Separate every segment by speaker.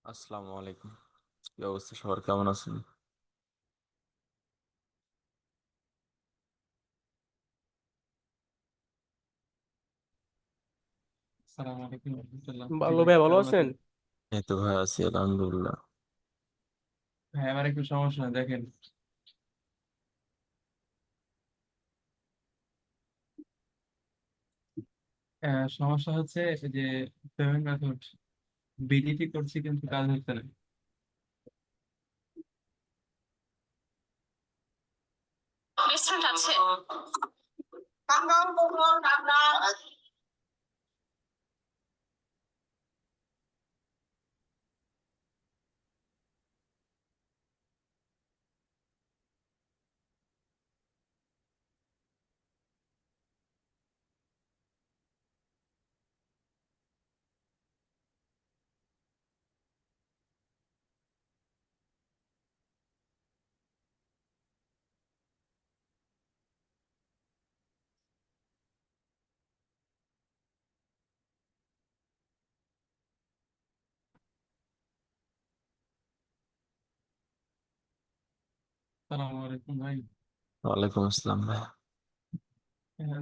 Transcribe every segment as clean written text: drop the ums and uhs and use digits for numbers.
Speaker 1: আসসালামু আলাইকুম। কি অবস্থা, সবার কেমন আছেন?
Speaker 2: সালাম আলাইকুম রহমতুল্লাহ। জি
Speaker 3: ভালো
Speaker 2: ভাই,
Speaker 3: ভাই, ভালো
Speaker 2: কেমন
Speaker 3: আছেন?
Speaker 2: আছেন?
Speaker 1: এই তো ভাই, আছি আলহামদুলিল্লাহ।
Speaker 2: ভাই, আমার একটু সমস্যা দেখেন। সমস্যা হচ্ছে যে পেমেন্ট মেথড বিডিটি করছি কিন্তু কাজ হচ্ছে না।
Speaker 3: রেস্টুরেন্ট আছে।
Speaker 2: সালাম আলাইকুম ভাই।
Speaker 1: ওয়ালাইকুম আসসালাম ভাই।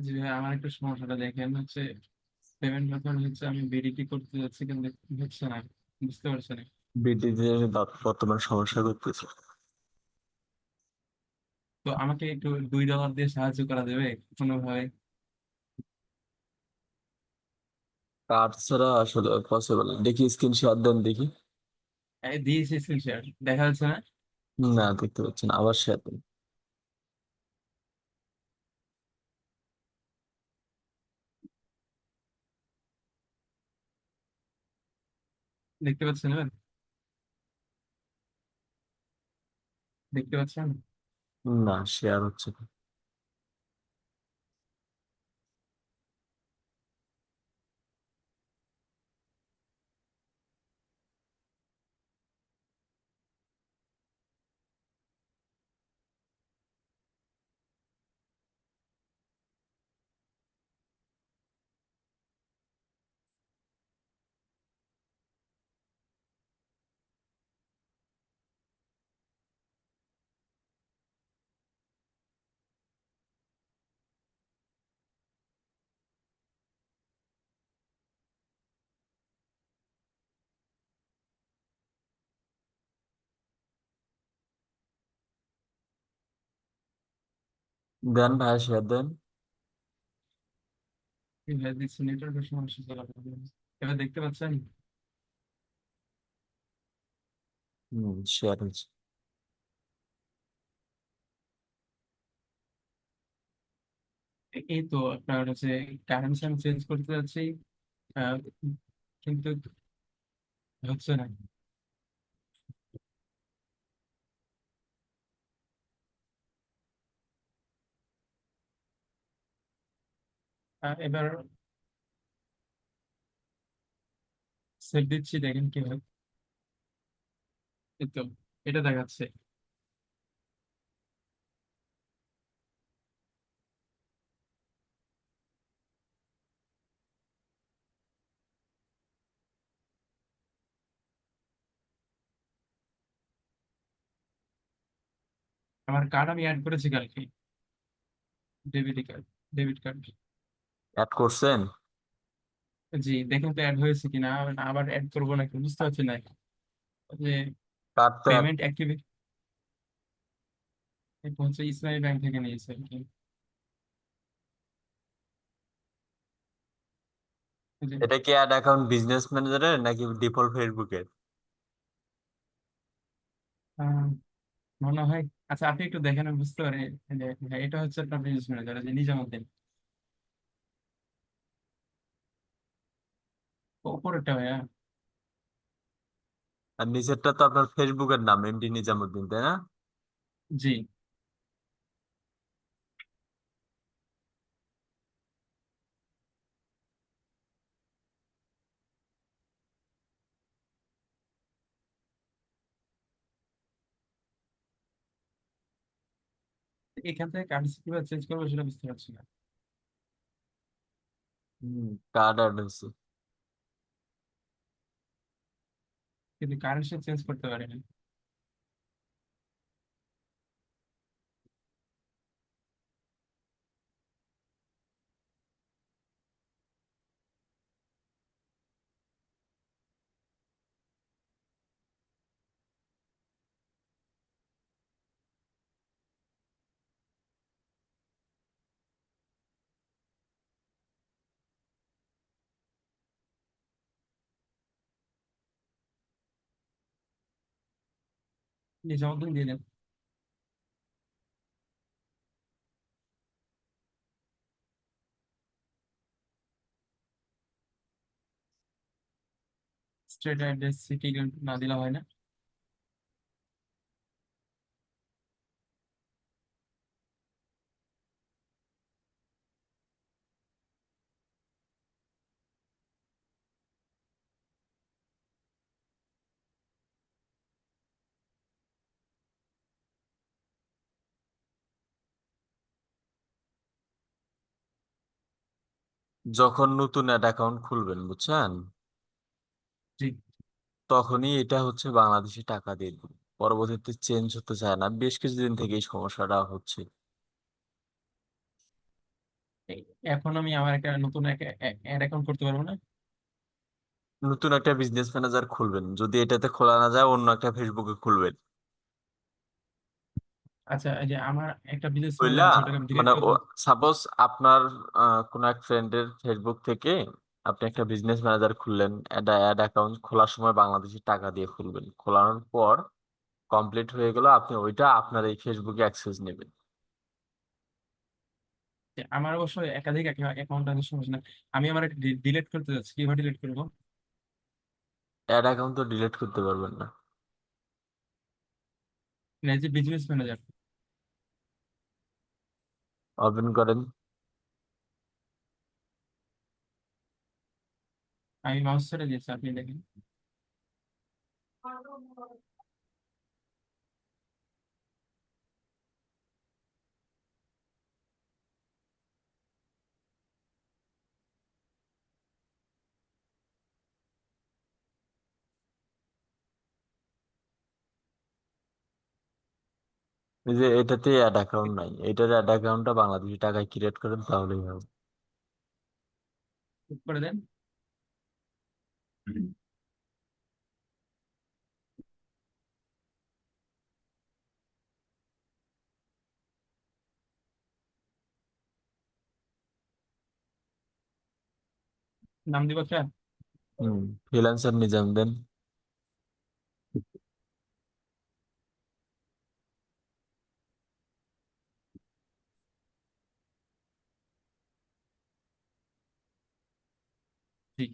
Speaker 2: জি ভাই, আমার একটু সমস্যাটা দেখেন হচ্ছে পেমেন্ট মেথড হচ্ছে আমি বিডিটি করতে যাচ্ছি কিন্তু হচ্ছে না, বুঝতে পারছেন?
Speaker 1: বিটিতে বর্তমান সমস্যা করতেছে।
Speaker 2: তো আমাকে একটু $2 দিয়ে সাহায্য করা যাবে কোনোভাবে?
Speaker 1: কার্ড ছাড়া আসলে পসিবল, দেখি স্ক্রিনশট দেন দেখি।
Speaker 2: দিয়েছি স্ক্রিনশট, দেখা যাচ্ছে না?
Speaker 1: না, দেখতে পাচ্ছেন, আবার শেয়ার দেন।
Speaker 2: দেখতে পাচ্ছেন এবার? দেখতে পাচ্ছেন?
Speaker 1: না, শেয়ার হচ্ছে না। দেন ভাই, শেয়ার দেন।
Speaker 2: এই ভাই দিচ্ছি, নেটওয়ার্কের সমস্যা চলা। এবার দেখতে পাচ্ছেন?
Speaker 1: শেয়ার হচ্ছে।
Speaker 2: এই তো আপনার হচ্ছে কারেন্সি আমি চেঞ্জ করতে যাচ্ছি, আহ, কিন্তু হচ্ছে না। এবার সেট দিচ্ছি, দেখেন কি হয়। এই তো, এটা দেখাচ্ছে। আমার কার্ড আমি অ্যাড করেছি কালকে, debit card, debit card.
Speaker 1: Add করছেন?
Speaker 2: জি, দেখেন তো অ্যাড হয়েছে কিনা, আবার অ্যাড করবো নাকি বুঝতে পারছি না। যে
Speaker 1: কার্ড তো অ্যাড।
Speaker 2: পেমেন্ট অ্যাক্টিভেট হচ্ছে ইসলামী ব্যাংক থেকে নিয়েছে আর কি। এই যে,
Speaker 1: এটা কি অ্যাড অ্যাকাউন্ট বিজনেস ম্যানেজারের নাকি ডিফল্ট ফেসবুকের?
Speaker 2: আহ, মনে হয়। আচ্ছা, আপনি একটু দেখেন, আমি বুঝতে পারি। এই যে, হ্যাঁ, এটা হচ্ছে আপনার বিজনেস ম্যানেজার, যে নিজামুদ্দিন। ওপরেরটা ভাইয়া।
Speaker 1: আর নিচেরটা তো আপনার ফেসবুকের নাম, এমডি নিজামুদ্দিন, তাই না?
Speaker 2: জি, এখান থেকে কারেন্সি কিভাবে চেঞ্জ করবো সেটা বুঝতে পারছি না।
Speaker 1: কার্ড অ্যাড হয়েছে।
Speaker 2: কিন্তু কারেন্সি চেঞ্জ করতে পারি না। নিজামুদ্দিন দিয়ে দেন। স্ট্রেট অ্যাড্রেস সিটি না দিলে হয় না?
Speaker 1: যখন নতুন অ্যাড অ্যাকাউন্ট খুলবেন বুঝছেন,
Speaker 2: জি।
Speaker 1: তখনই এটা হচ্ছে বাংলাদেশি টাকা দিয়ে দিবেন। পরবর্তীতে চেঞ্জ হতে চায় না, বেশ কিছুদিন থেকে এই সমস্যাটা হচ্ছে।
Speaker 2: এখন আমি আমার একটা নতুন অ্যাড অ্যাকাউন্ট করতে পারবো না?
Speaker 1: নতুন একটা বিজনেস ম্যানেজার খুলবেন, যদি এটাতে খোলা না যায় অন্য একটা ফেসবুকে খুলবেন।
Speaker 2: আচ্ছা, এই যে আমার একটা বিজনেস
Speaker 1: বুঝলা,
Speaker 2: ম্যানেজার আছে, ওটাকে আমি ডিলিট
Speaker 1: মানে
Speaker 2: করবো?
Speaker 1: সাপোজ আপনার কোন এক ফ্রেন্ডের ফেসবুক থেকে আপনি একটা বিজনেস ম্যানেজার খুললেন, অ্যাড অ্যাকাউন্ট খোলার সময় বাংলাদেশি টাকা দিয়ে খুলবেন, খোলানোর পর কমপ্লিট হয়ে গেল, আপনি ওইটা আপনার এই ফেসবুকে অ্যাক্সেস নেবেন।
Speaker 2: যে আমার অবশ্য একাধিক অ্যাকাউন্ট আছে, সমস্যা না। আমি আমার ডিলিট করতে যাচ্ছি, কিভাবে ডিলিট করবো?
Speaker 1: অ্যাড অ্যাকাউন্ট তো ডিলিট করতে পারবেন না।
Speaker 2: না, এই যে বিজনেস ম্যানেজার।
Speaker 1: ওপেন করেন।
Speaker 2: আমি মাউস ছেড়ে দিয়েছি, আপনি দেখেন।
Speaker 1: এই যে এটাতে অ্যাড অ্যাকাউন্ট নাই, এটার অ্যাড অ্যাকাউন্টটা বাংলাদেশি টাকায় ক্রিয়েট করেন তাহলেই হবে।
Speaker 2: ঠিক করে দেন। নাম দিব একটা।
Speaker 1: ফ্রিল্যান্সার নিজাম দেন।
Speaker 2: ঠিক।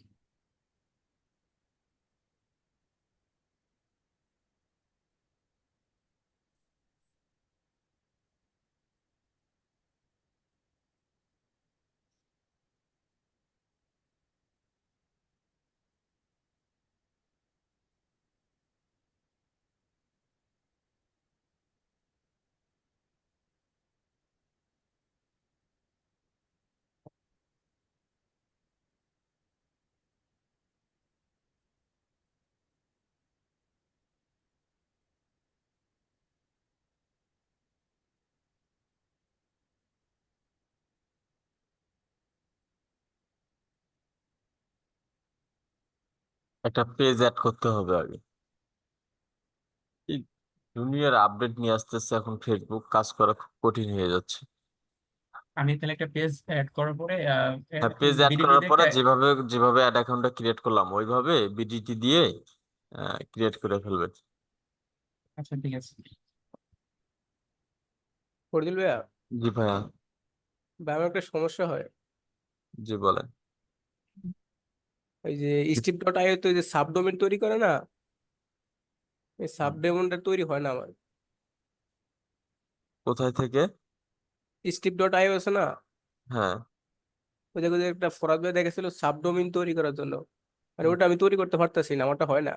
Speaker 1: একটা পেজ অ্যাড করতে হবে আগে। এই দুনিয়ার আপডেট নিয়ে আসতেছে, এখন ফেসবুক কাজ করা খুব কঠিন হয়ে যাচ্ছে।
Speaker 2: আমি তাহলে একটা পেজ অ্যাড করার পরে
Speaker 1: হ্যাঁ, পেজ অ্যাড করার
Speaker 2: বিডিটিতে
Speaker 1: পরে
Speaker 2: একটা।
Speaker 1: যেভাবে যেভাবে অ্যাড অ্যাকাউন্টটা ক্রিয়েট করলাম ওইভাবে বিডিটি দিয়ে ক্রিয়েট করে ফেলবেন।
Speaker 2: আচ্ছা, ঠিক আছে।
Speaker 4: ফরদুল ভাইয়া,
Speaker 1: জি ভাইয়া।
Speaker 4: ভাই আমার একটা সমস্যা হয়।
Speaker 1: জি বলেন।
Speaker 4: ওই যে স্টিপ ডট আইও তো যে সাবডোমেন তৈরি করে না, এই সাবডোমেনটা তৈরি হয় না আমার।
Speaker 1: কোথায় থেকে?
Speaker 4: স্টিপ ডট আইও আছে না,
Speaker 1: হ্যাঁ।
Speaker 4: ওই জায়গায় যে একটা ফরাদ ভাই দেখেছিল সাবডোমেন তৈরি করার জন্য, মানে ওটা আমি তৈরি করতে পারতাছি না, আমারটা হয় না।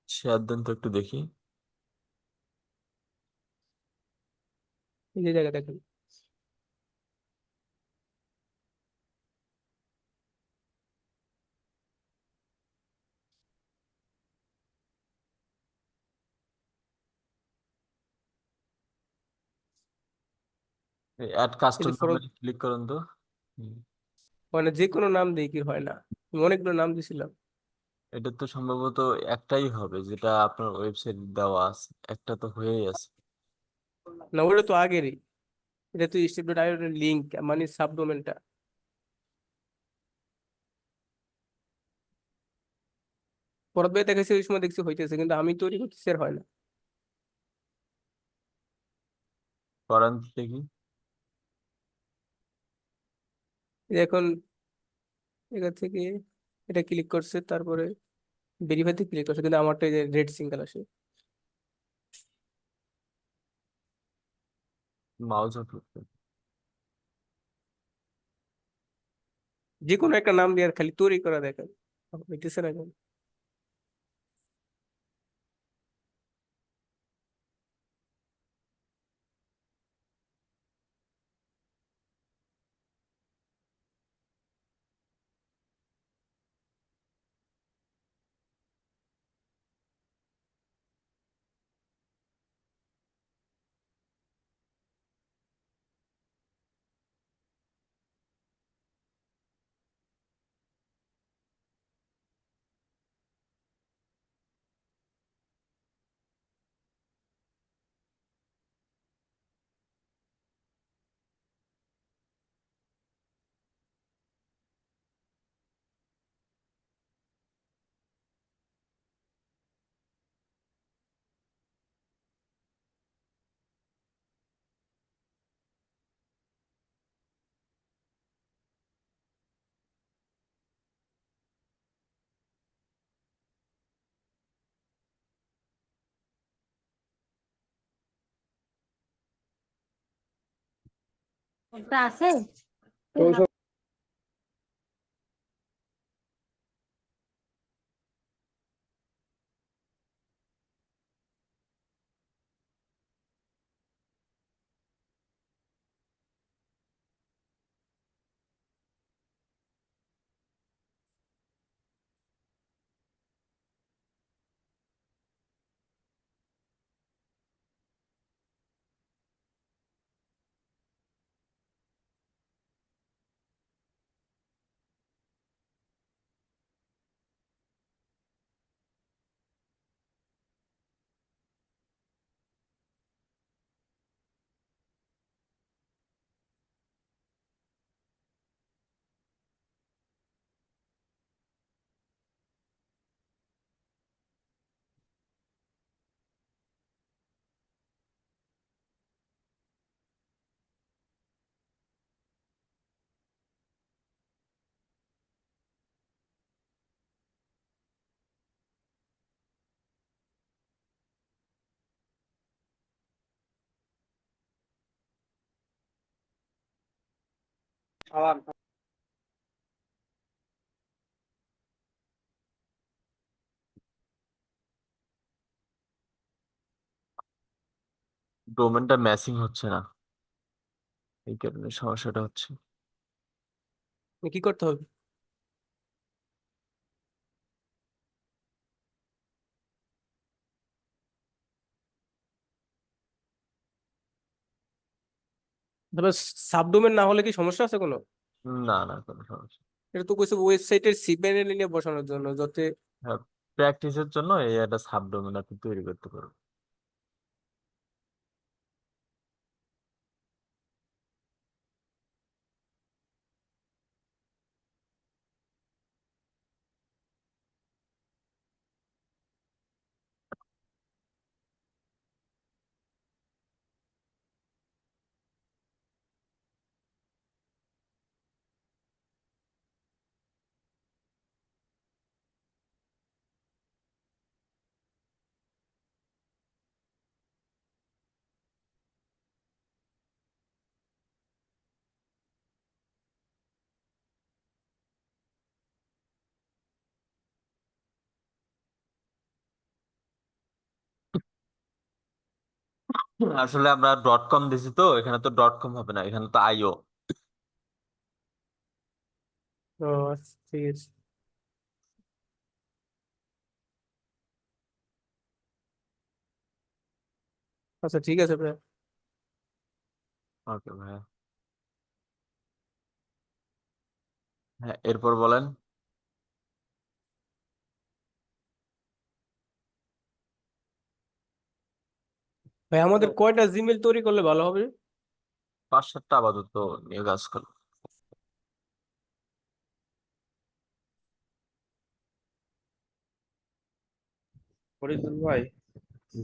Speaker 1: শেয়ার দেন তো একটু দেখি।
Speaker 4: এই যে জায়গা দেখেন।
Speaker 1: অ্যাড
Speaker 4: এই যে
Speaker 1: কাস্টম
Speaker 4: ফরদ,
Speaker 1: নামে ক্লিক করুন তো। হুম।
Speaker 4: মানে যে কোনো নাম দিয়ে কি হয় না? আমি অনেকগুলো নাম দিছিলাম।
Speaker 1: এটা তো সম্ভবত একটাই হবে যেটা আপনার ওয়েবসাইট দেওয়া আছে, একটা তো হয়েই আছে।
Speaker 4: না, ওটা তো আগেরই। এটা তো স্টেপ.io এর লিঙ্ক, মানে সাবডোমেনটা। ফরদ ভাই দেখেছি ওই সময় দেখছি হইতেছে, কিন্তু আমি তৈরি করতেছি আর হয় না।
Speaker 1: করেন দেখি।
Speaker 4: এই যে এখন এখান থেকে এটা ক্লিক করছে, তারপরে ভেরিফাইতে ক্লিক করছে, কিন্তু আমারটা এই যে রেড সিঙ্গেল আসে।
Speaker 1: মাউস
Speaker 4: যে কোনো একটা নাম দিয়ে আর খালি তৈরি করা দেখেন, হইতেছে না কেন?
Speaker 3: একটা আছে।
Speaker 1: ডোমেনটা ম্যাচিং হচ্ছে না, এই কারণে সমস্যাটা হচ্ছে।
Speaker 4: কি করতে হবে? তবে সাবডোমেন না হলে কি সমস্যা আছে কোনো?
Speaker 1: না না, কোনো সমস্যা।
Speaker 4: এটা তো কইছে ওয়েবসাইটের সিপিএল নিয়ে বসানোর জন্য, যাতে।
Speaker 1: হ্যাঁ, প্র্যাকটিসের জন্য এই একটা সাবডোমেন আপনি তৈরি করতে পারবেন। আসলে আমরা ডট কম দিছি তো, এখানে তো ডট কম হবে না, এখানে তো আইও।
Speaker 4: ও আচ্ছা, ঠিক আছে। আচ্ছা, ঠিক আছে ভাই।
Speaker 1: ওকে ভাইয়া। হ্যাঁ, এরপর বলেন।
Speaker 4: ভাই আমাদের কয়টা জিমেল তৈরি করলে ভালো হবে?
Speaker 1: 5-7টা আপাতত নিয়ে কাজ করুন।
Speaker 5: ফরিদুল ভাই,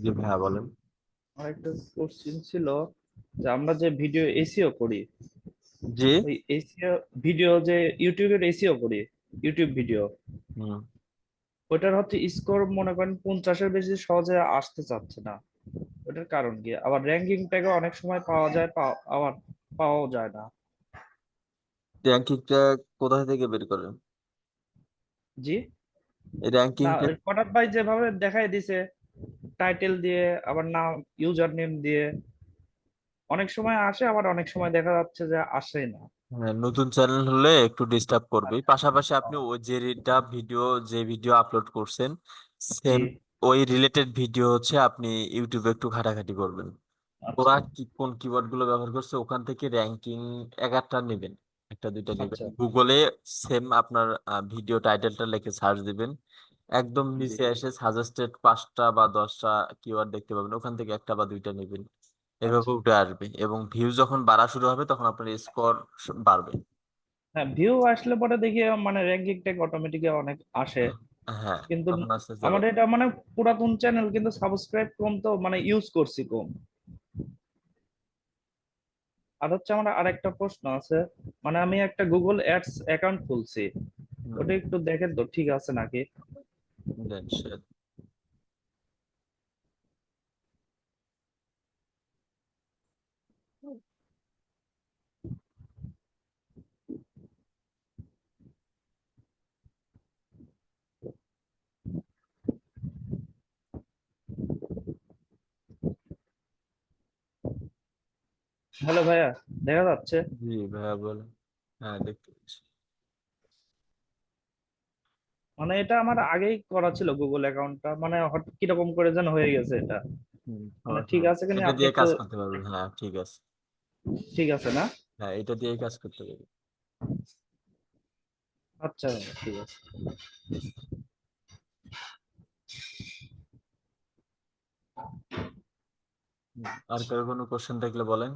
Speaker 1: জি ভাইয়া বলেন।
Speaker 5: আমার একটা কোশ্চিন ছিল যে আমরা যে ভিডিও এসিও করি,
Speaker 1: জি।
Speaker 5: ওই এসিও ভিডিও যে ইউটিউবের এসিও করি, ইউটিউব ভিডিও,
Speaker 1: হুম।
Speaker 5: ওটার হচ্ছে স্কোর মনে করেন 50-এর বেশি সহজে আসতে চাচ্ছে না। ওটার কারণ কি? আবার র্যাঙ্কিং ট্যাগে অনেক সময় পাওয়া যায়, আবার পাওয়াও যায় না।
Speaker 1: র্যাঙ্কিংটা কোথায় থেকে বের করেন?
Speaker 5: জি,
Speaker 1: এই
Speaker 5: না
Speaker 1: র্যাঙ্কিংটা
Speaker 5: হঠাৎ ভাই যেভাবে দেখাই দিছে টাইটেল দিয়ে, আবার নাম, ইউজার নেম দিয়ে অনেক সময় আসে, আবার অনেক সময় দেখা যাচ্ছে যে আসে না।
Speaker 1: হ্যাঁ, নতুন চ্যানেল হলে একটু ডিস্টার্ব করবে।
Speaker 5: আচ্ছা।
Speaker 1: পাশাপাশি আপনি
Speaker 5: ও,
Speaker 1: ওই যে ভিডিও আপলোড করছেন
Speaker 5: জি,
Speaker 1: সেম ওই রিলেটেড ভিডিও হচ্ছে আপনি ইউটিউবে একটু ঘাটাঘাটি করবেন।
Speaker 5: আচ্ছা
Speaker 1: ওরা কি কোন কিওয়ার্ড গুলো ব্যবহার করছে ওখান থেকে র্যাঙ্কিং এক একটা নেবেন, একটা দুইটা নেবেন।
Speaker 5: আচ্ছা।
Speaker 1: গুগলে সেম আপনার ভিডিও টাইটেলটা লিখে সার্চ দিবেন, একদম
Speaker 5: জি,
Speaker 1: নিচে এসে সাজেস্টেড 5টা বা 10টা কিওয়ার্ড দেখতে পাবেন, ওখান থেকে একটা বা দুইটা নেবেন। এভাবে
Speaker 5: আচ্ছা।
Speaker 1: উঠে আসবে এবং ভিউ যখন বাড়া শুরু হবে তখন আপনার স্কোর বাড়বে।
Speaker 5: হ্যাঁ, ভিউ আসলে পরে দেখি মানে র্যাঙ্কিং ট্যাগ অটোমেটিক অনেক আসে।
Speaker 1: হ্যাঁ,
Speaker 5: কিন্তু
Speaker 1: তখন আস্তে আস্তে
Speaker 5: আমার
Speaker 1: আবার
Speaker 5: এটা মানে পুরাতন চ্যানেল, কিন্তু সাবস্ক্রাইব কম, তো মানে ইউজ করছি কম। আর হচ্ছে আমার আরেকটা প্রশ্ন আছে, মানে আমি একটা গুগল অ্যাডস অ্যাকাউন্ট খুলছি,
Speaker 1: হুম,
Speaker 5: ওটা একটু দেখেন তো ঠিক আছে নাকি।
Speaker 1: দেন শেয়ার।
Speaker 5: হ্যালো ভাইয়া, দেখা যাচ্ছে?
Speaker 1: জি ভাইয়া বলেন। হ্যাঁ, দেখতে পাচ্ছি।
Speaker 5: মানে এটা আমার আগেই করা ছিল গুগল অ্যাকাউন্টটা, মানে হঠাৎ কিরকম করে যেন হয়ে গেছে এটা।
Speaker 1: হুম,
Speaker 5: মানে
Speaker 1: হ্যাঁ,
Speaker 5: ঠিক
Speaker 1: হ্যাঁ,
Speaker 5: আছে কিনা
Speaker 1: এটা
Speaker 5: আপনি
Speaker 1: দিয়ে
Speaker 5: একটু,
Speaker 1: কাজ করতে পারবেন, হ্যাঁ ঠিক আছে।
Speaker 5: ঠিক আছে না?
Speaker 1: হ্যাঁ, এটা দিয়েই কাজ করতে পারবেন।
Speaker 5: আচ্ছা, ঠিক আছে।
Speaker 1: আর কারো কোনো কোশ্চেন থাকলে বলেন।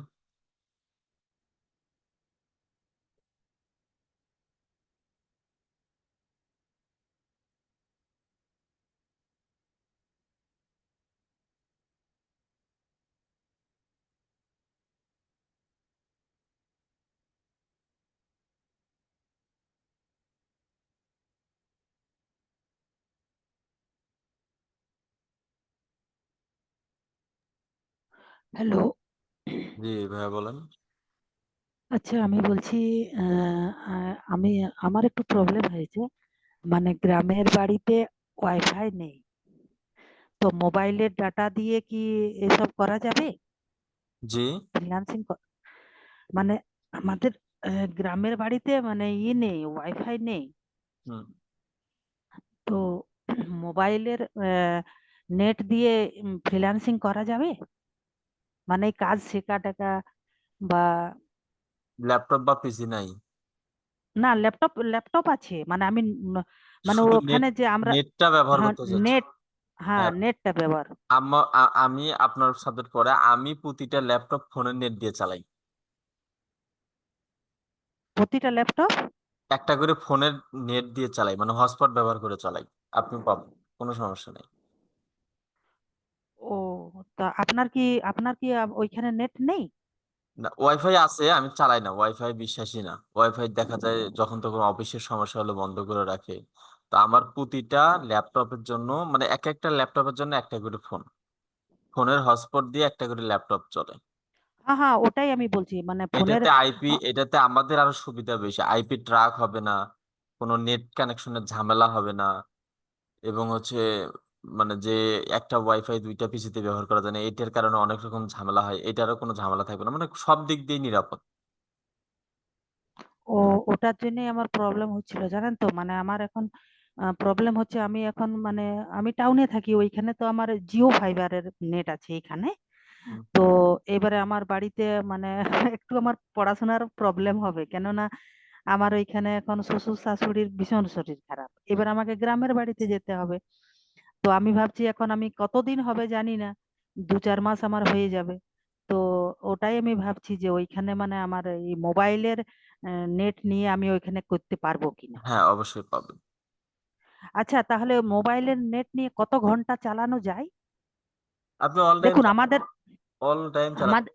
Speaker 6: হ্যালো।
Speaker 1: জি ভাইয়া বলেন।
Speaker 6: আচ্ছা, আমি বলছি আমি আমার একটু প্রবলেম হয়েছে। মানে গ্রামের বাড়িতে ওয়াইফাই নেই, তো মোবাইলের ডাটা দিয়ে কি এসব করা যাবে?
Speaker 1: জি।
Speaker 6: ফ্রিল্যান্সিং মানে আমাদের গ্রামের বাড়িতে মানে নেই, ওয়াইফাই নেই।
Speaker 1: হুম।
Speaker 6: তো মোবাইলের নেট দিয়ে ফ্রিল্যান্সিং করা যাবে? মানে এই কাজ শেখা টেখা বা
Speaker 1: ল্যাপটপ বা পিসি নাই?
Speaker 6: না, ল্যাপটপ ল্যাপটপ আছে, মানে আমি মানে
Speaker 1: শুধু নেট,
Speaker 6: ওখানে যে আমরা
Speaker 1: নেটটা ব্যবহার
Speaker 6: হ্যাঁ
Speaker 1: করতে চাচ্ছি।
Speaker 6: নেট, হ্যাঁ
Speaker 1: হ্যাঁ,
Speaker 6: নেটটা ব্যবহার।
Speaker 1: আমি আপনার সাবজেক্ট পড়ে আমি প্রতিটা ল্যাপটপ ফোনের নেট দিয়ে চালাই।
Speaker 6: প্রতিটা ল্যাপটপ?
Speaker 1: একটা করে ফোনের নেট দিয়ে চালাই, মানে হটস্পট ব্যবহার করে চালাই। আপনি পাবেন, কোনো সমস্যা নেই।
Speaker 6: ও, তা আপনার কি ওইখানে নেট নেই?
Speaker 1: না, ওয়াইফাই আছে, আমি চালাই না, ওয়াইফাই বিশ্বাসী না। ওয়াইফাই দেখা যায় যখন তখন অফিসের সমস্যা হলে বন্ধ করে রাখে। তো আমার প্রতিটা ল্যাপটপের জন্য, মানে এক একটা ল্যাপটপের জন্য একটা করে ফোন, ফোনের হটস্পট দিয়ে একটা করে ল্যাপটপ চলে।
Speaker 6: হ্যাঁ হ্যাঁ, ওটাই আমি বলছি, মানে ফোনের
Speaker 1: এটাতে আমাদের আরো সুবিধা বেশি, আইপি ট্র্যাক হবে না, কোনো নেট কানেকশনের ঝামেলা হবে না, এবং হচ্ছে মানে যে একটা ওয়াইফাই দুইটা পিসিতে ব্যবহার করা যায় না এটার কারণে অনেক রকম ঝামেলা হয়, এটারও কোনো ঝামেলা থাকবে না, মানে সব দিক দিয়ে নিরাপদ।
Speaker 6: ও, ওটার জন্যই আমার প্রবলেম হচ্ছিল, জানেন তো। মানে আমার এখন প্রবলেম হচ্ছে, আমি এখন মানে আমি টাউনে থাকি, ওইখানে তো আমার জিও ফাইবারের নেট আছে এখানে।
Speaker 1: হুম।
Speaker 6: তো এবারে আমার বাড়িতে মানে একটু আমার পড়াশোনার প্রবলেম হবে, কেননা আমার ওইখানে এখন শ্বশুর শাশুড়ির ভীষণ শরীর খারাপ, এবার আমাকে গ্রামের বাড়িতে যেতে হবে। তো আমি ভাবছি এখন আমি কতদিন হবে জানি না, 2-4 মাস আমার হয়ে যাবে। তো ওটাই আমি ভাবছি যে ওইখানে মানে আমার এই মোবাইলের নেট নিয়ে আমি ওইখানে করতে পারবো কিনা।
Speaker 1: হ্যাঁ, অবশ্যই পাবেন।
Speaker 6: আচ্ছা, তাহলে মোবাইলের নেট নিয়ে কত ঘন্টা চালানো যায়?
Speaker 1: আপনি অল টাইম
Speaker 6: দেখুন আমাদের
Speaker 1: অল টাইম চালাতে
Speaker 6: আমাদের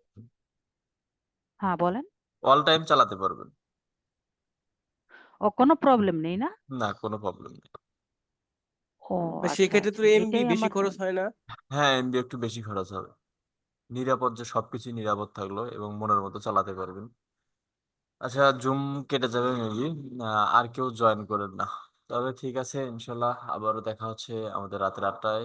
Speaker 6: হ্যাঁ বলেন।
Speaker 1: অল টাইম চালাতে পারবেন।
Speaker 6: ও কোনো প্রবলেম নেই না?
Speaker 1: না, কোনো প্রবলেম নেই।
Speaker 6: ও
Speaker 4: বা
Speaker 6: আচ্ছা
Speaker 4: সেক্ষেত্রে তো
Speaker 6: আচ্ছা,
Speaker 4: এমবি
Speaker 6: এটাই
Speaker 4: বেশি
Speaker 6: আমার।
Speaker 4: খরচ হয় না?
Speaker 1: হ্যাঁ, এমবি একটু বেশি খরচ হবে। নিরাপদ, যে সবকিছু নিরাপদ থাকলো এবং মনের মতো চালাতে পারবেন। আচ্ছা, জুম কেটে যাবে মেবি, আর কেউ জয়েন করেন না। তবে ঠিক আছে, ইনশাল্লাহ আবারও দেখা হচ্ছে আমাদের রাতের 8টায়।